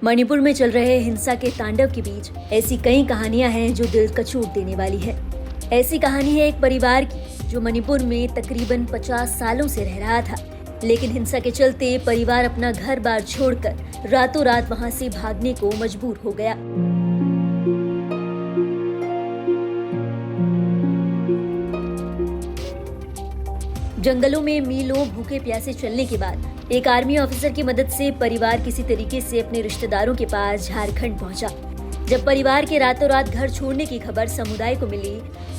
मणिपुर में चल रहे हिंसा के तांडव के बीच ऐसी कई कहानियां हैं जो दिल कचोट देने वाली है। ऐसी कहानी है एक परिवार की जो मणिपुर में तकरीबन 50 सालों से रह रहा था, लेकिन हिंसा के चलते परिवार अपना घर बार छोड़कर रातों रात वहां से भागने को मजबूर हो गया। जंगलों में मीलों भूखे प्यासे चलने के बाद एक आर्मी ऑफिसर की मदद से परिवार किसी तरीके से अपने रिश्तेदारों के पास झारखंड पहुंचा। जब परिवार के रातों रात घर छोड़ने की खबर समुदाय को मिली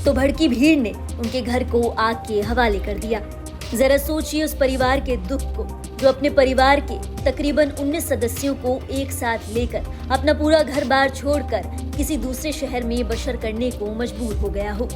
तो भड़की भीड़ ने उनके घर को आग के हवाले कर दिया। जरा सोचिए उस परिवार के दुख को जो अपने परिवार के तकरीबन 19 सदस्यों को एक साथ लेकर अपना पूरा घर बार छोड़कर किसी दूसरे शहर में बसर करने को मजबूर हो गया हो।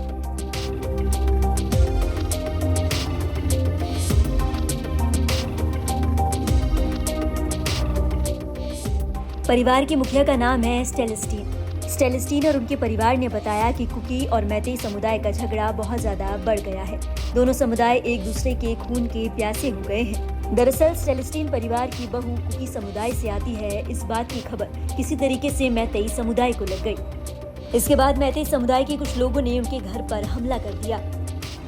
परिवार के मुखिया का नाम है स्टेलेस्टीन और उनके परिवार ने बताया कि कुकी और मैतेई समुदाय का झगड़ा बहुत ज्यादा बढ़ गया है। दोनों समुदाय एक दूसरे के खून के प्यासे हो गए हैं। दरअसल स्टेलेस्टीन परिवार की बहू कुकी समुदाय से आती है। इस बात की खबर किसी तरीके से मैतेई समुदाय को लग गई। इसके बाद मैतेई समुदाय के कुछ लोगों ने उनके घर पर हमला कर दिया।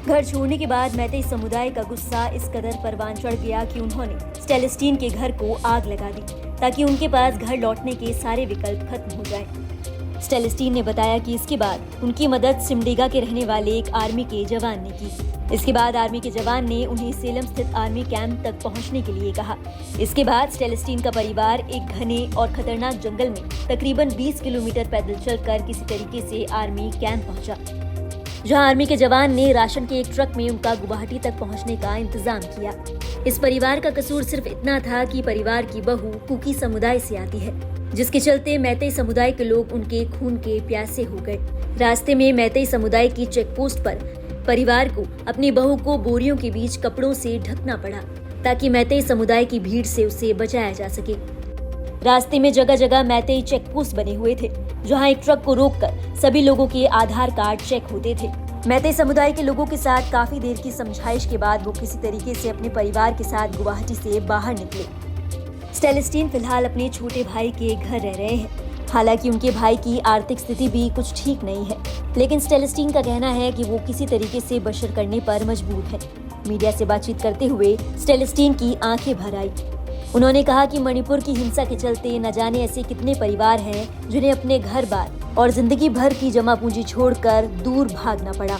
घर छोड़ने के बाद मैतेई समुदाय का गुस्सा इस कदर परवान चढ़ गया कि उन्होंने स्टेलेस्टीन के घर को आग लगा दी ताकि उनके पास घर लौटने के सारे विकल्प खत्म हो जाएं। स्टेलेस्टीन ने बताया कि इसके बाद उनकी मदद सिमडेगा के रहने वाले एक आर्मी के जवान ने की। इसके बाद आर्मी के जवान ने उन्हें सेलम स्थित आर्मी कैंप तक पहुंचने के लिए कहा। इसके बाद स्टेलेस्टीन का परिवार एक घने और खतरनाक जंगल में तकरीबन 20 किलोमीटर पैदल चलकर किसी तरीके से आर्मी कैंप पहुंचा, जहां आर्मी के जवान ने राशन के एक ट्रक में उनका गुवाहाटी तक पहुंचने का इंतजाम किया। इस परिवार का कसूर सिर्फ इतना था कि परिवार की बहू कुकी समुदाय से आती है, जिसके चलते मैतेई समुदाय के लोग उनके खून के प्यासे हो गए। रास्ते में मैतेई समुदाय की चेक पोस्ट पर परिवार को अपनी बहू को बोरियों के बीच कपड़ों से ढकना पड़ा ताकि मैतेई समुदाय की भीड़ से उसे बचाया जा सके। रास्ते में जगह जगह मैतेई चेक पोस्ट बने हुए थे, जहां एक ट्रक को रोककर सभी लोगों के आधार कार्ड चेक होते थे। मैतेई समुदाय के लोगों के साथ काफी देर की समझाइश के बाद वो किसी तरीके से अपने परिवार के साथ गुवाहाटी से बाहर निकले। स्टेलेस्टीन फिलहाल अपने छोटे भाई के घर रह रहे हैं। हालांकि उनके भाई की आर्थिक स्थिति भी कुछ ठीक नहीं है, लेकिन स्टेलेस्टीन का कहना है कि वो किसी तरीके से बसर करने पर मजबूर है। मीडिया से बातचीत करते हुए स्टेलेस्टीन की आंखें भर आई। उन्होंने कहा कि मणिपुर की हिंसा के चलते न जाने ऐसे कितने परिवार हैं जिन्हें अपने घर बार और जिंदगी भर की जमा पूंजी छोड़कर दूर भागना पड़ा।